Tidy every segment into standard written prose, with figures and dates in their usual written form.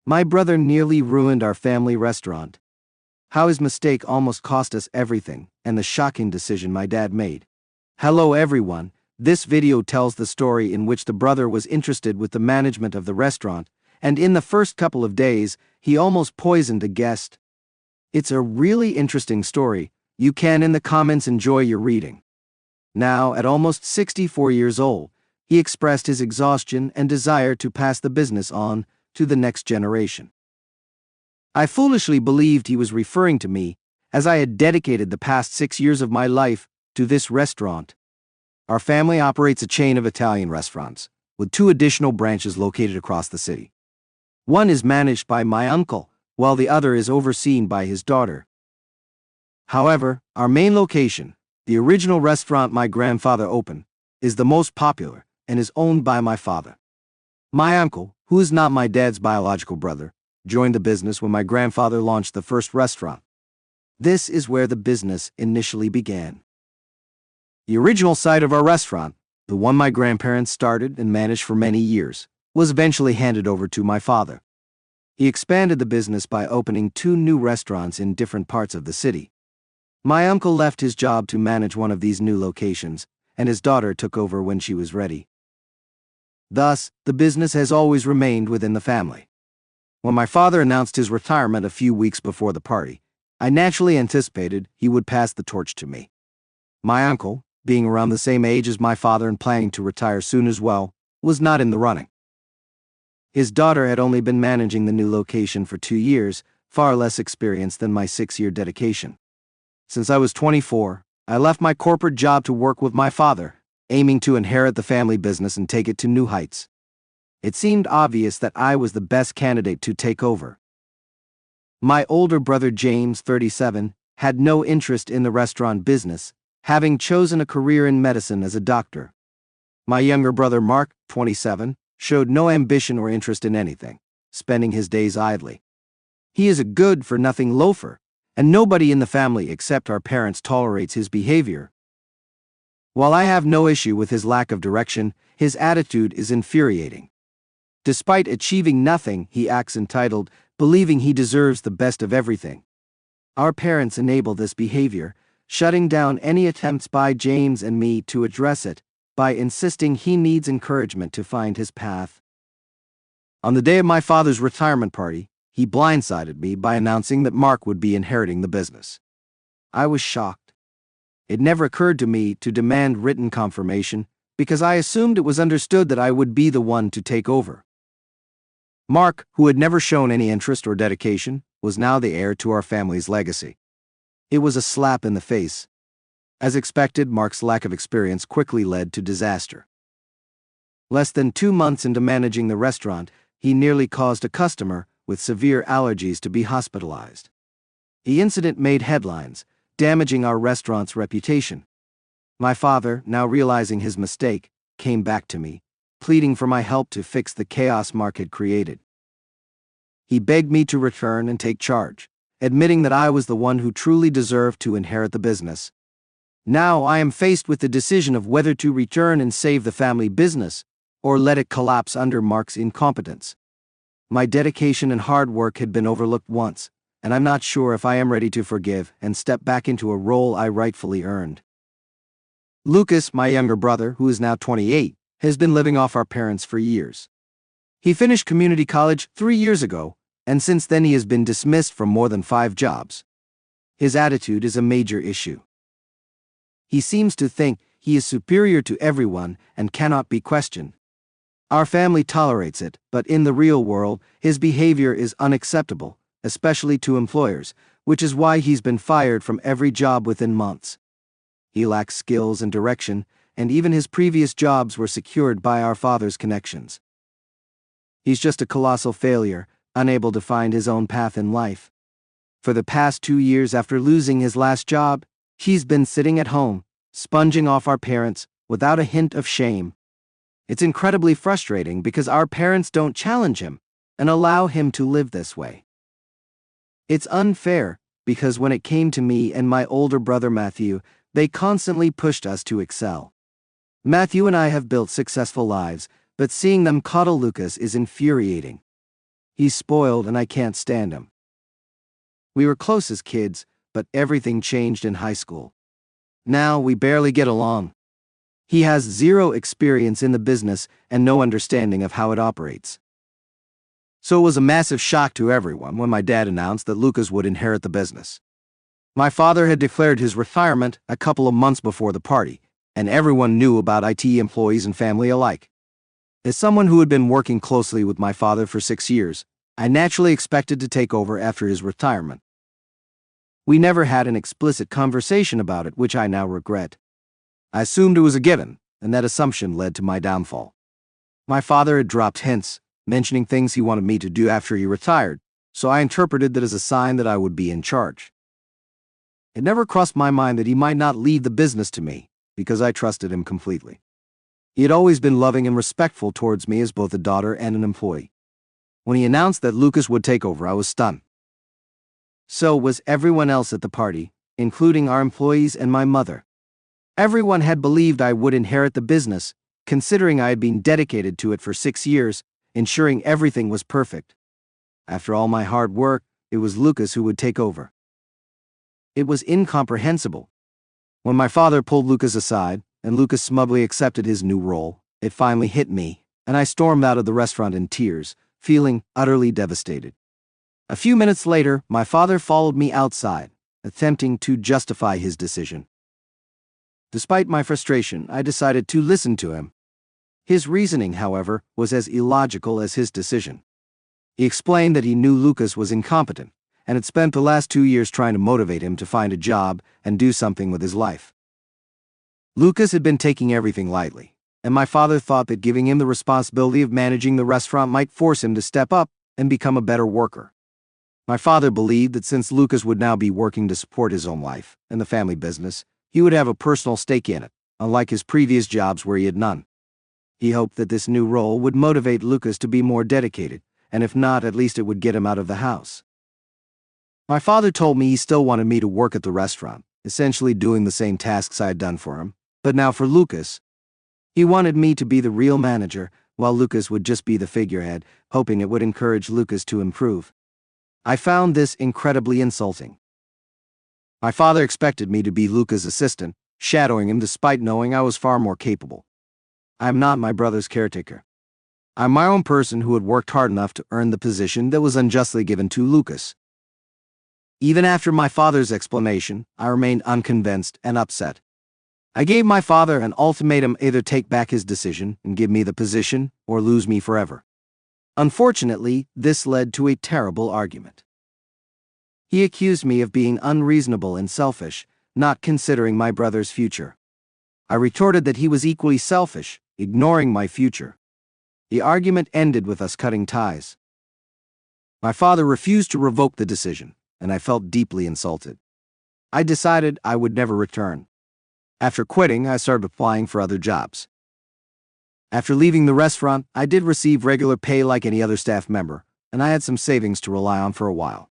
My brother nearly ruined our family restaurant. How his mistake almost cost us everything, and the shocking decision my dad made. Hello everyone, this video tells the story in which the brother was interested with the management of the restaurant, and in the first couple of days, he almost poisoned a guest. It's a really interesting story. You can in the comments enjoy your reading. Now, at almost 64 years old, he expressed his exhaustion and desire to pass the business on to the next generation. I foolishly believed he was referring to me, as I had dedicated the past 6 years of my life to this restaurant. Our family operates a chain of Italian restaurants, with 2 additional branches located across the city. One is managed by my uncle, while the other is overseen by his daughter. However, our main location, the original restaurant my grandfather opened, is the most popular and is owned by my father. My uncle, who is not my dad's biological brother, joined the business when my grandfather launched the first restaurant. This is where the business initially began. The original site of our restaurant, the one my grandparents started and managed for many years, was eventually handed over to my father. He expanded the business by opening 2 new restaurants in different parts of the city. My uncle left his job to manage one of these new locations, and his daughter took over when she was ready. Thus, the business has always remained within the family. When my father announced his retirement a few weeks before the party, I naturally anticipated he would pass the torch to me. My uncle, being around the same age as my father and planning to retire soon as well, was not in the running. His daughter had only been managing the new location for 2 years, far less experience than my 6-year dedication. Since I was 24, I left my corporate job to work with my father, aiming to inherit the family business and take it to new heights. It seemed obvious that I was the best candidate to take over. My older brother James, 37, had no interest in the restaurant business, having chosen a career in medicine as a doctor. My younger brother Mark, 27, showed no ambition or interest in anything, spending his days idly. He is a good-for-nothing loafer, and nobody in the family except our parents tolerates his behavior. While I have no issue with his lack of direction, his attitude is infuriating. Despite achieving nothing, he acts entitled, believing he deserves the best of everything. Our parents enable this behavior, shutting down any attempts by James and me to address it, by insisting he needs encouragement to find his path. On the day of my father's retirement party, he blindsided me by announcing that Mark would be inheriting the business. I was shocked. It never occurred to me to demand written confirmation, because I assumed it was understood that I would be the one to take over. Mark, who had never shown any interest or dedication, was now the heir to our family's legacy. It was a slap in the face. As expected, Mark's lack of experience quickly led to disaster. Less than 2 months into managing the restaurant, he nearly caused a customer with severe allergies to be hospitalized. The incident made headlines, damaging our restaurant's reputation. My father, now realizing his mistake, came back to me, pleading for my help to fix the chaos Mark had created. He begged me to return and take charge, admitting that I was the one who truly deserved to inherit the business. Now I am faced with the decision of whether to return and save the family business, or let it collapse under Mark's incompetence. My dedication and hard work had been overlooked once, and I'm not sure if I am ready to forgive and step back into a role I rightfully earned. Lucas, my younger brother, who is now 28, has been living off our parents for years. He finished community college 3 years ago, and since then he has been dismissed from more than 5 jobs. His attitude is a major issue. He seems to think he is superior to everyone and cannot be questioned. Our family tolerates it, but in the real world, his behavior is unacceptable, especially to employers, which is why he's been fired from every job within months. He lacks skills and direction, and even his previous jobs were secured by our father's connections. He's just a colossal failure, unable to find his own path in life. For the past 2 years after losing his last job, he's been sitting at home, sponging off our parents, without a hint of shame. It's incredibly frustrating because our parents don't challenge him and allow him to live this way. It's unfair, because when it came to me and my older brother Matthew, they constantly pushed us to excel. Matthew and I have built successful lives, but seeing them coddle Lucas is infuriating. He's spoiled and I can't stand him. We were close as kids, but everything changed in high school. Now we barely get along. He has zero experience in the business and no understanding of how it operates. So it was a massive shock to everyone when my dad announced that Lucas would inherit the business. My father had declared his retirement a couple of months before the party, and everyone knew about IT employees and family alike. As someone who had been working closely with my father for 6 years, I naturally expected to take over after his retirement. We never had an explicit conversation about it, which I now regret. I assumed it was a given, and that assumption led to my downfall. My father had dropped hints, mentioning things he wanted me to do after he retired, so I interpreted that as a sign that I would be in charge. It never crossed my mind that he might not leave the business to me, because I trusted him completely. He had always been loving and respectful towards me as both a daughter and an employee. When he announced that Lucas would take over, I was stunned. So was everyone else at the party, including our employees and my mother. Everyone had believed I would inherit the business, considering I had been dedicated to it for 6 years, ensuring everything was perfect. After all my hard work, it was Lucas who would take over. It was incomprehensible. When my father pulled Lucas aside, and Lucas smugly accepted his new role, it finally hit me, and I stormed out of the restaurant in tears, feeling utterly devastated. A few minutes later, my father followed me outside, attempting to justify his decision. Despite my frustration, I decided to listen to him. His reasoning, however, was as illogical as his decision. He explained that he knew Lucas was incompetent, and had spent the last 2 years trying to motivate him to find a job and do something with his life. Lucas had been taking everything lightly, and my father thought that giving him the responsibility of managing the restaurant might force him to step up and become a better worker. My father believed that since Lucas would now be working to support his own life and the family business, he would have a personal stake in it, unlike his previous jobs where he had none. He hoped that this new role would motivate Lucas to be more dedicated, and if not, at least it would get him out of the house. My father told me he still wanted me to work at the restaurant, essentially doing the same tasks I had done for him, but now for Lucas. He wanted me to be the real manager, while Lucas would just be the figurehead, hoping it would encourage Lucas to improve. I found this incredibly insulting. My father expected me to be Lucas' assistant, shadowing him despite knowing I was far more capable. I am not my brother's caretaker. I'm my own person who had worked hard enough to earn the position that was unjustly given to Lucas. Even after my father's explanation, I remained unconvinced and upset. I gave my father an ultimatum: either take back his decision and give me the position, or lose me forever. Unfortunately, this led to a terrible argument. He accused me of being unreasonable and selfish, not considering my brother's future. I retorted that he was equally selfish, ignoring my future. The argument ended with us cutting ties. My father refused to revoke the decision, and I felt deeply insulted. I decided I would never return. After quitting, I started applying for other jobs. After leaving the restaurant, I did receive regular pay like any other staff member, and I had some savings to rely on for a while.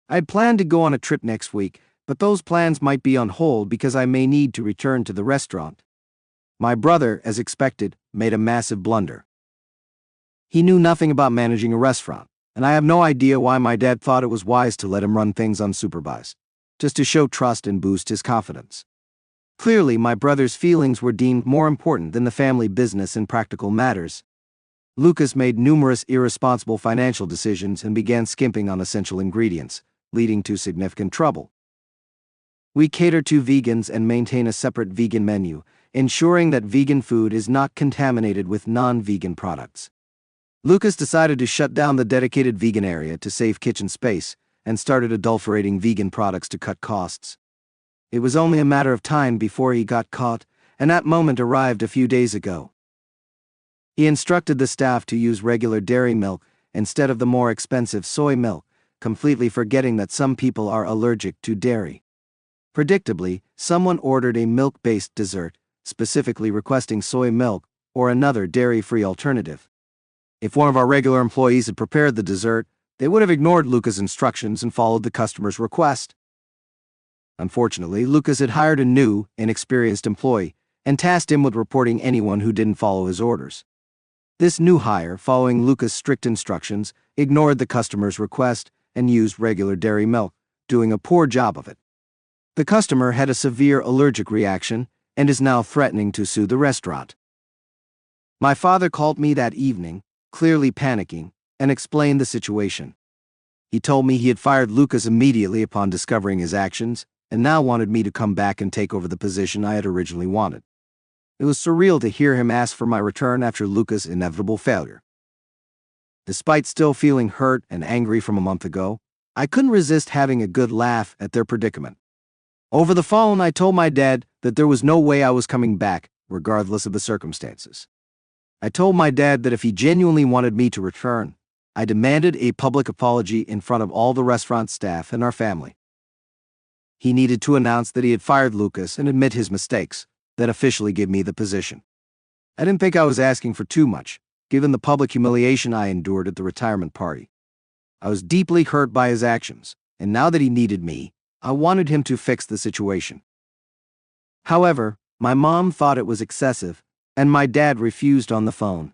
I had planned to go on a trip next week, but those plans might be on hold because I may need to return to the restaurant. My brother, as expected, made a massive blunder. He knew nothing about managing a restaurant, and I have no idea why my dad thought it was wise to let him run things unsupervised, just to show trust and boost his confidence. Clearly, my brother's feelings were deemed more important than the family business in practical matters. Lucas made numerous irresponsible financial decisions and began skimping on essential ingredients, leading to significant trouble. We cater to vegans and maintain a separate vegan menu, ensuring that vegan food is not contaminated with non-vegan products. Lucas decided to shut down the dedicated vegan area to save kitchen space and started adulterating vegan products to cut costs. It was only a matter of time before he got caught, and that moment arrived a few days ago. He instructed the staff to use regular dairy milk instead of the more expensive soy milk, completely forgetting that some people are allergic to dairy. Predictably, someone ordered a milk-based dessert, specifically requesting soy milk or another dairy-free alternative. If one of our regular employees had prepared the dessert, they would have ignored Lucas' instructions and followed the customer's request. Unfortunately, Lucas had hired a new, inexperienced employee and tasked him with reporting anyone who didn't follow his orders. This new hire, following Lucas' strict instructions, ignored the customer's request, and used regular dairy milk, doing a poor job of it. The customer had a severe allergic reaction and is now threatening to sue the restaurant. My father called me that evening, clearly panicking, and explained the situation. He told me he had fired Lucas immediately upon discovering his actions, and now wanted me to come back and take over the position I had originally wanted. It was surreal to hear him ask for my return after Lucas' inevitable failure. Despite still feeling hurt and angry from a month ago, I couldn't resist having a good laugh at their predicament. Over the phone, I told my dad that there was no way I was coming back, regardless of the circumstances. I told my dad that if he genuinely wanted me to return, I demanded a public apology in front of all the restaurant staff and our family. He needed to announce that he had fired Lucas and admit his mistakes, then officially give me the position. I didn't think I was asking for too much, given the public humiliation I endured at the retirement party. I was deeply hurt by his actions, and now that he needed me, I wanted him to fix the situation. However, my mom thought it was excessive, and my dad refused on the phone.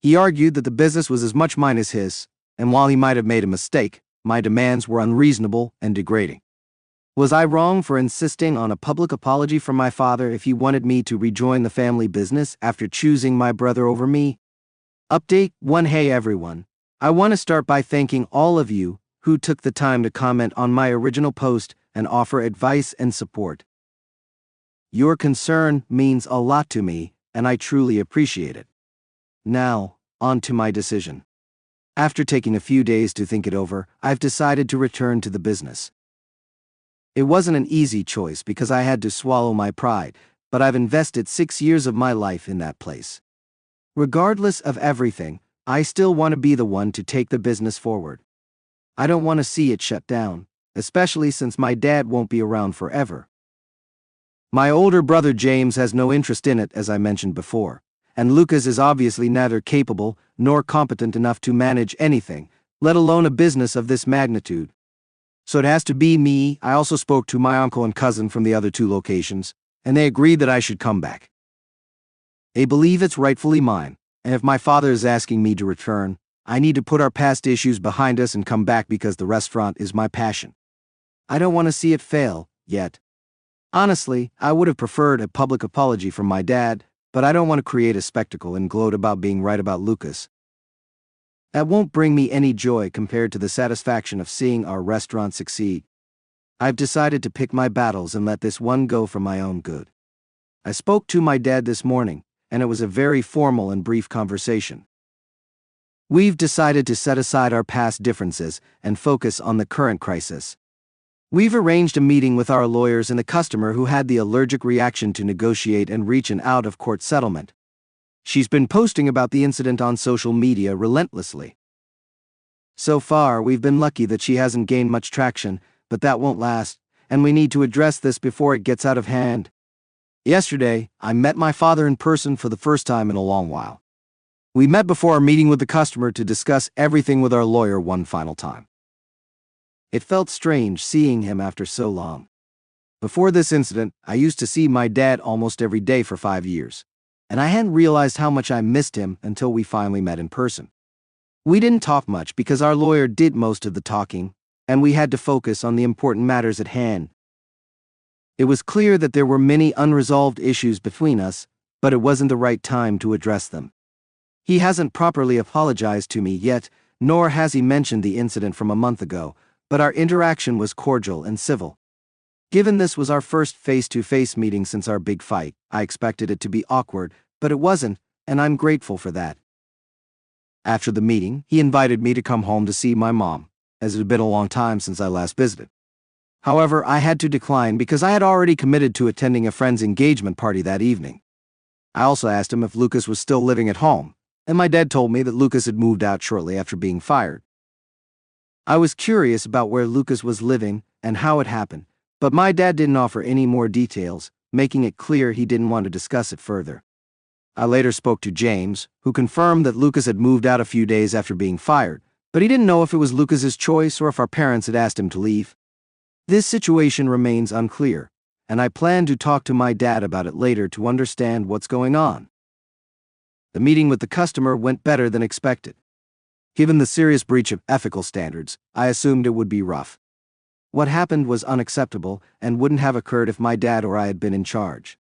He argued that the business was as much mine as his, and while he might have made a mistake, my demands were unreasonable and degrading. Was I wrong for insisting on a public apology from my father if he wanted me to rejoin the family business after choosing my brother over me? Update 1. Hey everyone. I want to start by thanking all of you who took the time to comment on my original post and offer advice and support. Your concern means a lot to me, and I truly appreciate it. Now, on to my decision. After taking a few days to think it over, I've decided to return to the business. It wasn't an easy choice because I had to swallow my pride, but I've invested 6 years of my life in that place. Regardless of everything, I still want to be the one to take the business forward. I don't want to see it shut down, especially since my dad won't be around forever. My older brother James has no interest in it, as I mentioned before, and Lucas is obviously neither capable nor competent enough to manage anything, let alone a business of this magnitude. So it has to be me. I also spoke to my uncle and cousin from the other 2 locations, and they agreed that I should come back. They believe it's rightfully mine, and if my father is asking me to return, I need to put our past issues behind us and come back because the restaurant is my passion. I don't want to see it fail, yet. Honestly, I would have preferred a public apology from my dad, but I don't want to create a spectacle and gloat about being right about Lucas. That won't bring me any joy compared to the satisfaction of seeing our restaurant succeed. I've decided to pick my battles and let this one go for my own good. I spoke to my dad this morning, and it was a very formal and brief conversation. We've decided to set aside our past differences and focus on the current crisis. We've arranged a meeting with our lawyers and the customer who had the allergic reaction to negotiate and reach an out-of-court settlement. She's been posting about the incident on social media relentlessly. So far, we've been lucky that she hasn't gained much traction, but that won't last, and we need to address this before it gets out of hand. Yesterday, I met my father in person for the first time in a long while. We met before our meeting with the customer to discuss everything with our lawyer one final time. It felt strange seeing him after so long. Before this incident, I used to see my dad almost every day for 5 years, and I hadn't realized how much I missed him until we finally met in person. We didn't talk much because our lawyer did most of the talking, and we had to focus on the important matters at hand. It was clear that there were many unresolved issues between us, but it wasn't the right time to address them. He hasn't properly apologized to me yet, nor has he mentioned the incident from a month ago, but our interaction was cordial and civil. Given this was our first face-to-face meeting since our big fight, I expected it to be awkward, but it wasn't, and I'm grateful for that. After the meeting, he invited me to come home to see my mom, as it had been a long time since I last visited. However, I had to decline because I had already committed to attending a friend's engagement party that evening. I also asked him if Lucas was still living at home, and my dad told me that Lucas had moved out shortly after being fired. I was curious about where Lucas was living and how it happened, but my dad didn't offer any more details, making it clear he didn't want to discuss it further. I later spoke to James, who confirmed that Lucas had moved out a few days after being fired, but he didn't know if it was Lucas's choice or if our parents had asked him to leave. This situation remains unclear, and I plan to talk to my dad about it later to understand what's going on. The meeting with the customer went better than expected. Given the serious breach of ethical standards, I assumed it would be rough. What happened was unacceptable and wouldn't have occurred if my dad or I had been in charge.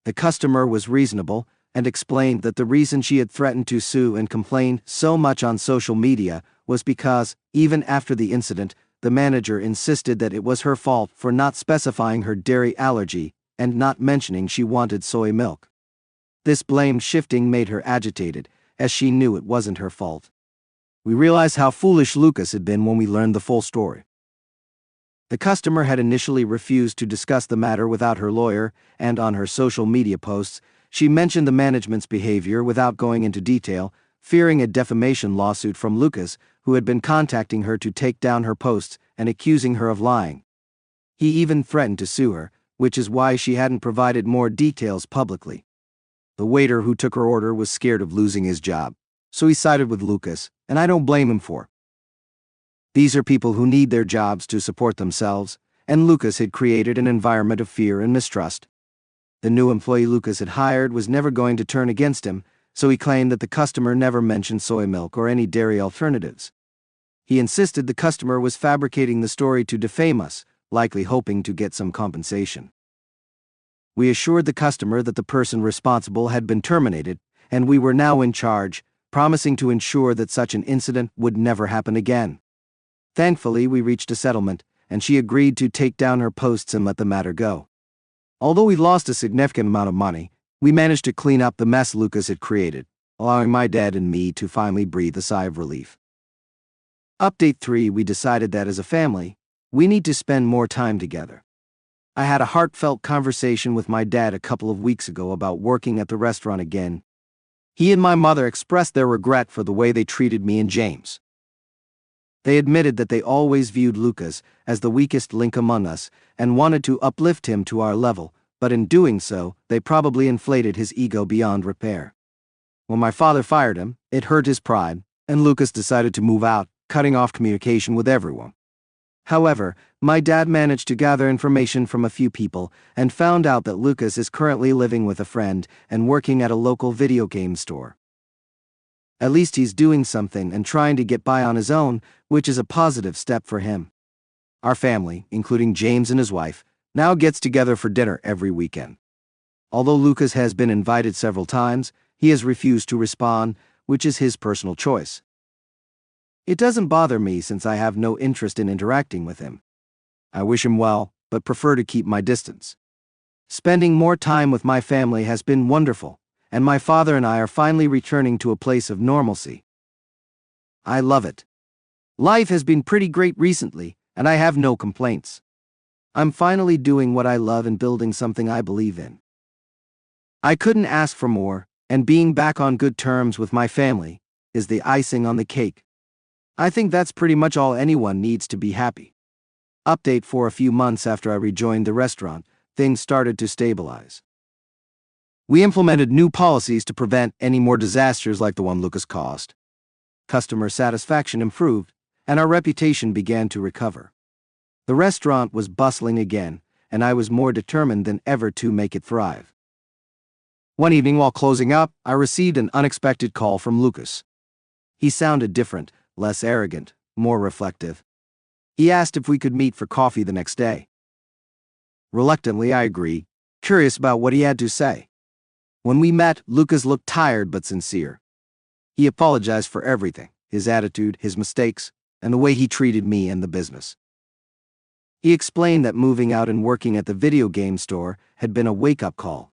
The customer was reasonable and explained that the reason she had threatened to sue and complain so much on social media was because, even after the incident, the manager insisted that it was her fault for not specifying her dairy allergy and not mentioning she wanted soy milk. This blame shifting made her agitated, as she knew it wasn't her fault. We realized how foolish Lucas had been when we learned the full story. The customer had initially refused to discuss the matter without her lawyer, and on her social media posts, she mentioned the management's behavior without going into detail, fearing a defamation lawsuit from Lucas, who had been contacting her to take down her posts and accusing her of lying. He even threatened to sue her, which is why she hadn't provided more details publicly. The waiter who took her order was scared of losing his job, so he sided with Lucas, and I don't blame him for it. These are people who need their jobs to support themselves, and Lucas had created an environment of fear and mistrust. The new employee Lucas had hired was never going to turn against him, so he claimed that the customer never mentioned soy milk or any dairy alternatives. He insisted the customer was fabricating the story to defame us, likely hoping to get some compensation. We assured the customer that the person responsible had been terminated, and we were now in charge, promising to ensure that such an incident would never happen again. Thankfully, we reached a settlement, and she agreed to take down her posts and let the matter go. Although we lost a significant amount of money, we managed to clean up the mess Lucas had created, allowing my dad and me to finally breathe a sigh of relief. Update 3: We decided that as a family, we need to spend more time together. I had a heartfelt conversation with my dad a couple of weeks ago about working at the restaurant again. He and my mother expressed their regret for the way they treated me and James. They admitted that they always viewed Lucas as the weakest link among us and wanted to uplift him to our level, but in doing so, they probably inflated his ego beyond repair. When my father fired him, it hurt his pride, and Lucas decided to move out, cutting off communication with everyone. However, my dad managed to gather information from a few people and found out that Lucas is currently living with a friend and working at a local video game store. At least he's doing something and trying to get by on his own, which is a positive step for him. Our family, including James and his wife, now gets together for dinner every weekend. Although Lucas has been invited several times, he has refused to respond, which is his personal choice. It doesn't bother me since I have no interest in interacting with him. I wish him well, but prefer to keep my distance. Spending more time with my family has been wonderful, and my father and I are finally returning to a place of normalcy. I love it. Life has been pretty great recently, and I have no complaints. I'm finally doing what I love and building something I believe in. I couldn't ask for more, and being back on good terms with my family is the icing on the cake. I think that's pretty much all anyone needs to be happy. Update: for a few months after I rejoined the restaurant, things started to stabilize. We implemented new policies to prevent any more disasters like the one Lucas caused. Customer satisfaction improved, and our reputation began to recover. The restaurant was bustling again, and I was more determined than ever to make it thrive. One evening while closing up, I received an unexpected call from Lucas. He sounded different, less arrogant, more reflective. He asked if we could meet for coffee the next day. Reluctantly, I agreed, curious about what he had to say. When we met, Lucas looked tired but sincere. He apologized for everything: his attitude, his mistakes, and the way he treated me and the business. He explained that moving out and working at the video game store had been a wake-up call.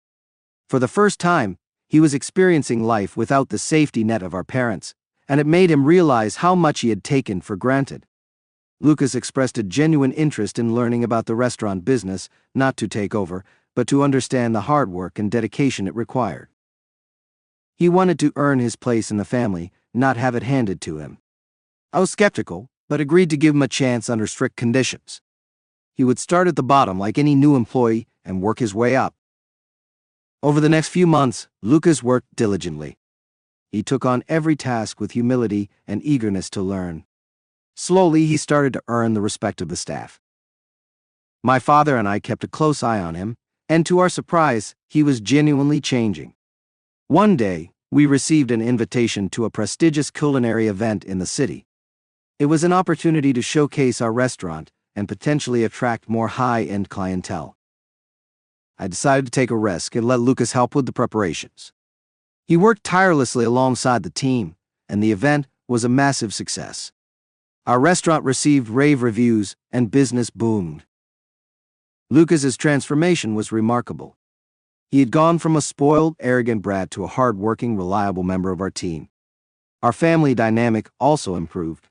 For the first time, he was experiencing life without the safety net of our parents, and it made him realize how much he had taken for granted. Lucas expressed a genuine interest in learning about the restaurant business, not to take over, but to understand the hard work and dedication it required. He wanted to earn his place in the family, not have it handed to him. I was skeptical, but agreed to give him a chance under strict conditions. He would start at the bottom like any new employee and work his way up. Over the next few months, Lucas worked diligently. He took on every task with humility and eagerness to learn. Slowly, he started to earn the respect of the staff. My father and I kept a close eye on him, and to our surprise, he was genuinely changing. One day, we received an invitation to a prestigious culinary event in the city. It was an opportunity to showcase our restaurant and potentially attract more high-end clientele. I decided to take a risk and let Lucas help with the preparations. He worked tirelessly alongside the team, and the event was a massive success. Our restaurant received rave reviews and business boomed. Lucas's transformation was remarkable. He had gone from a spoiled, arrogant brat to a hard-working, reliable member of our team. Our family dynamic also improved.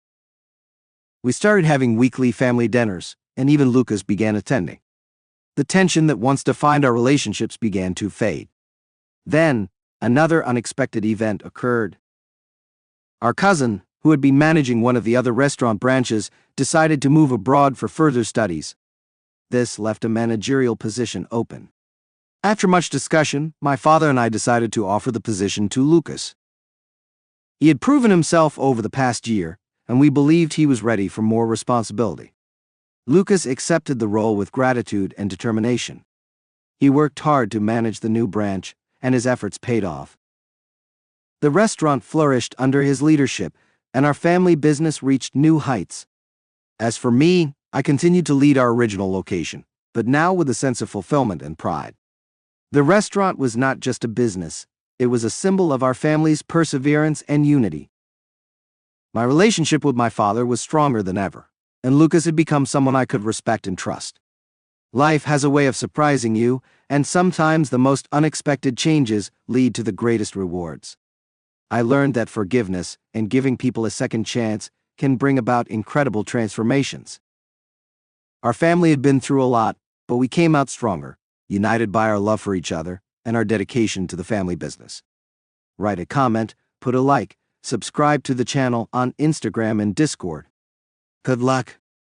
We started having weekly family dinners, and even Lucas began attending. The tension that once defined our relationships began to fade. Then, another unexpected event occurred. Our cousin, who had been managing one of the other restaurant branches, decided to move abroad for further studies. This left a managerial position open. After much discussion, my father and I decided to offer the position to Lucas. He had proven himself over the past year, and we believed he was ready for more responsibility. Lucas accepted the role with gratitude and determination. He worked hard to manage the new branch, and his efforts paid off. The restaurant flourished under his leadership, and our family business reached new heights. As for me, I continued to lead our original location, but now with a sense of fulfillment and pride. The restaurant was not just a business, it was a symbol of our family's perseverance and unity. My relationship with my father was stronger than ever, and Lucas had become someone I could respect and trust. Life has a way of surprising you, and sometimes the most unexpected changes lead to the greatest rewards. I learned that forgiveness and giving people a second chance can bring about incredible transformations. Our family had been through a lot, but we came out stronger, united by our love for each other and our dedication to the family business. Write a comment, put a like, subscribe to the channel on Instagram and Discord. Good luck.